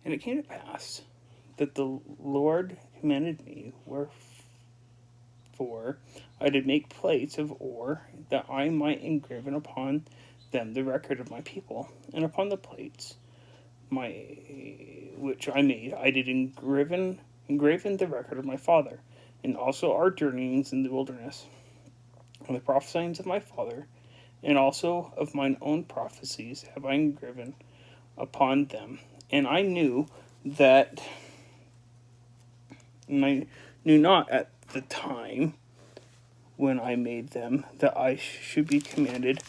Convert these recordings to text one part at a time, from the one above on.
And it came to pass that the Lord commanded me, wherefore I did make plates of ore, that I might engraven upon them the record of my people, and upon the plates which I made, I did engraven the record of my father, and also our journeyings in the wilderness, and the prophesyings of my father, and also of mine own prophecies have I engraven upon them. And I knew not at the time when I made them that I should be commanded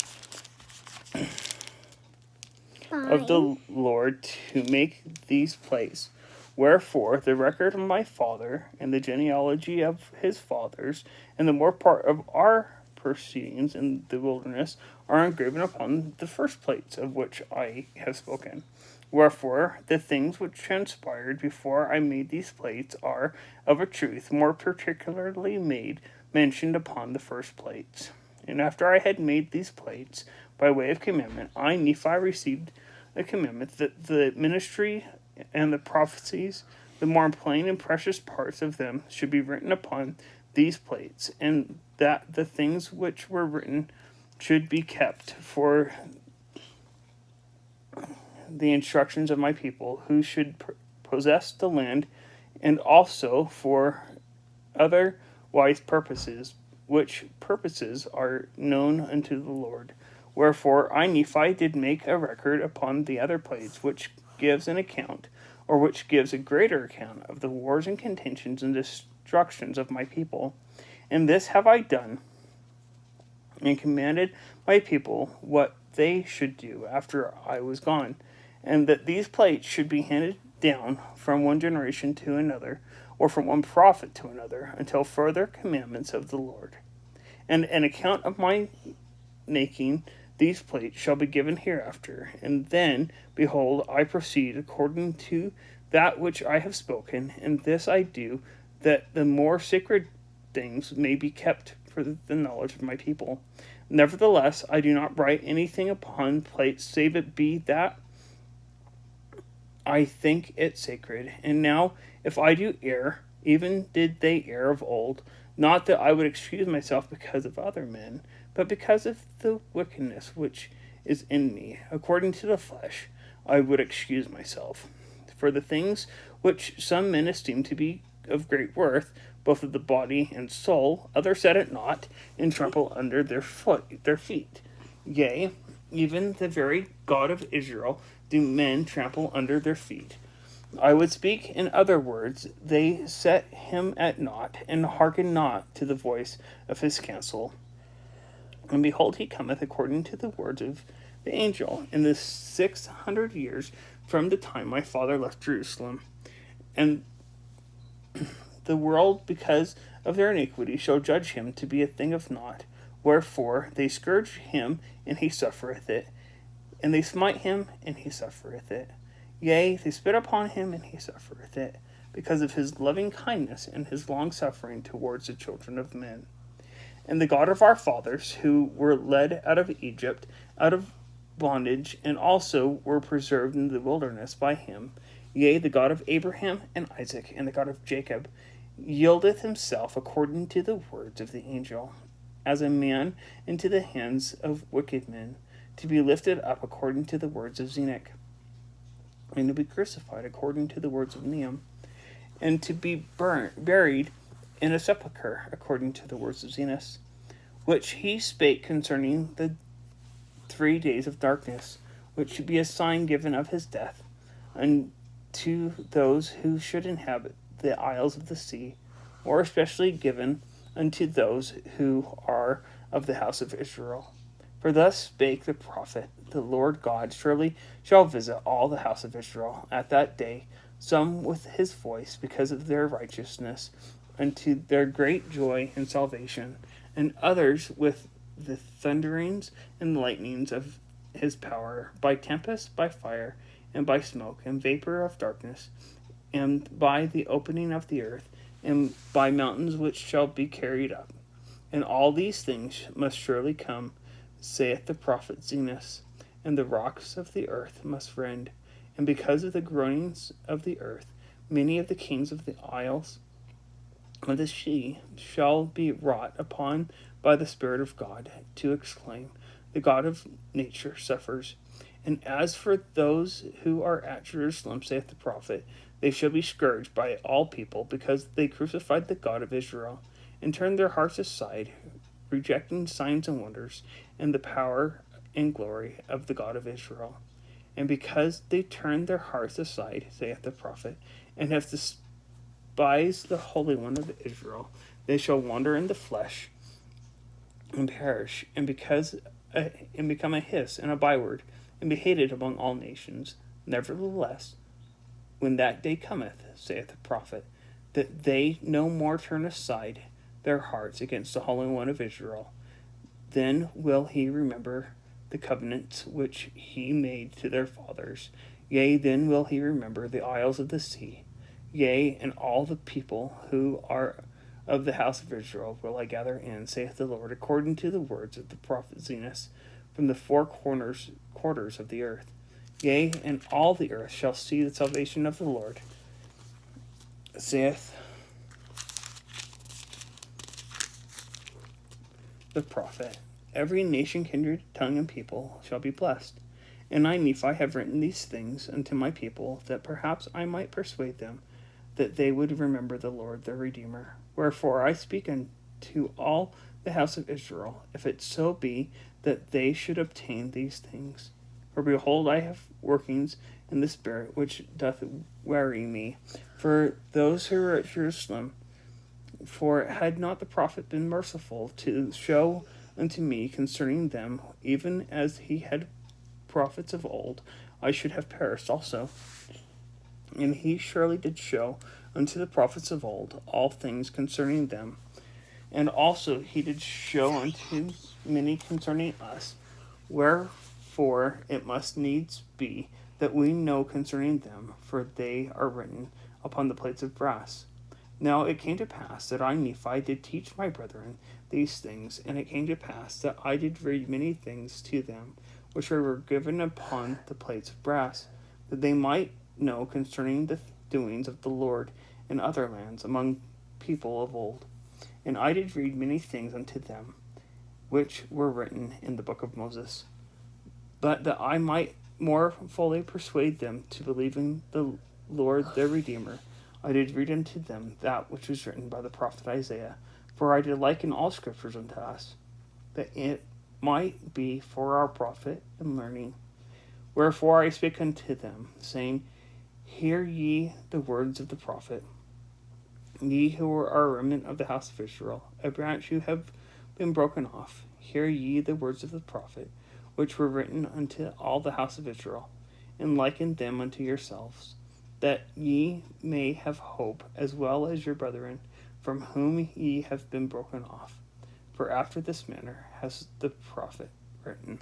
of the Lord to make these plates. Wherefore the record of my father, and the genealogy of his fathers, and the more part of our proceedings in the wilderness are engraven upon the first plates of which I have spoken. Wherefore the things which transpired before I made these plates are, of a truth, more particularly mentioned upon the first plates. And after I had made these plates, by way of commandment, I, Nephi, received a commandment that the ministry and the prophecies, the more plain and precious parts of them, should be written upon these plates, and that the things which were written should be kept for the instructions of my people, who should possess the land, and also for other wise purposes, which purposes are known unto the Lord. Wherefore I, Nephi, did make a record upon the other plates, which gives an account, or which gives a greater account of the wars and contentions and destructions of my people. And this have I done, and commanded my people what they should do after I was gone, and that these plates should be handed down from one generation to another, or from one prophet to another, until further commandments of the Lord. And an account of my making these plates shall be given hereafter. And then, behold, I proceed according to that which I have spoken, and this I do, that the more sacred things may be kept for the knowledge of my people. Nevertheless, I do not write anything upon plates, save it be that I think it sacred. And now, if I do err, even did they err of old, not that I would excuse myself because of other men, but because of the wickedness which is in me, according to the flesh, I would excuse myself. For the things which some men esteem to be of great worth, both of the body and soul, others set it not, and trample under their feet. Yea, even the very God of Israel do men trample under their feet. I would speak in other words, they set him at naught, and hearken not to the voice of his counsel. And behold, he cometh according to the words of the angel in the 600 years from the time my father left Jerusalem. And the world, because of their iniquity, shall judge him to be a thing of naught. Wherefore they scourge him, and he suffereth it. And they smite him, and he suffereth it. Yea, they spit upon him, and he suffereth it, because of his loving kindness and his long suffering towards the children of men. And the God of our fathers, who were led out of Egypt, out of bondage, and also were preserved in the wilderness by him, yea, the God of Abraham and Isaac, and the God of Jacob, yieldeth himself according to the words of the angel, as a man into the hands of wicked men, to be lifted up according to the words of Enoch, and to be crucified according to the words of Nahum, and to be buried in a sepulchre according to the words of Zenos, which he spake concerning the 3 days of darkness, which should be a sign given of his death unto those who should inhabit the isles of the sea, more especially given unto those who are of the house of Israel. For thus spake the prophet, the Lord God surely shall visit all the house of Israel at that day, some with his voice because of their righteousness, unto their great joy and salvation, and others with the thunderings and lightnings of his power, by tempest, by fire, and by smoke, and vapor of darkness, and by the opening of the earth, and by mountains which shall be carried up. And all these things must surely come, saith the prophet Zenos, and the rocks of the earth must rend, And because of the groanings of the earth, many of the kings of the isles of the sea shall be wrought upon by the Spirit of God, to exclaim, the God of nature suffers. And as for those who are at Jerusalem, saith the prophet, they shall be scourged by all people, because they crucified the God of Israel, and turned their hearts aside, rejecting signs and wonders, and the power and glory of the God of Israel. And because they turned their hearts aside, saith the prophet, and have despised the Holy One of Israel, they shall wander in the flesh and perish, and become a hiss and a byword, and be hated among all nations. Nevertheless, when that day cometh, saith the prophet, that they no more turn aside their hearts against the Holy One of Israel, then will he remember the covenants which he made to their fathers. Yea, then will he remember the isles of the sea. Yea, and all the people who are of the house of Israel will I gather in, saith the Lord, according to the words of the prophet Zenos, from the four quarters of the earth. Yea, and all the earth shall see the salvation of the Lord, saith the prophet. Every nation, kindred, tongue, and people shall be blessed. And I, Nephi, have written these things unto my people, that perhaps I might persuade them, that they would remember the Lord their Redeemer. Wherefore I speak unto all the house of Israel, if it so be that they should obtain these things. For behold, I have workings in the Spirit, which doth weary me, for those who are at Jerusalem. For had not the prophet been merciful to show unto me concerning them, even as he had prophets of old, I should have perished also. And he surely did show unto the prophets of old all things concerning them. And also he did show unto many concerning us. Wherefore it must needs be that we know concerning them, for they are written upon the plates of brass. Now it came to pass that I, Nephi, did teach my brethren these things, and it came to pass that I did read many things to them, which were given upon the plates of brass, that they might know concerning the doings of the Lord in other lands among people of old. And I did read many things unto them, which were written in the book of Moses, but that I might more fully persuade them to believe in the Lord their Redeemer, I did read unto them that which was written by the prophet Isaiah. For I did liken all scriptures unto us, that it might be for our profit and learning. Wherefore I spake unto them, saying, Hear ye the words of the prophet. Ye who are a remnant of the house of Israel, a branch who have been broken off, hear ye the words of the prophet, which were written unto all the house of Israel, and liken them unto yourselves, that ye may have hope, as well as your brethren, from whom ye have been broken off. For after this manner has the prophet written.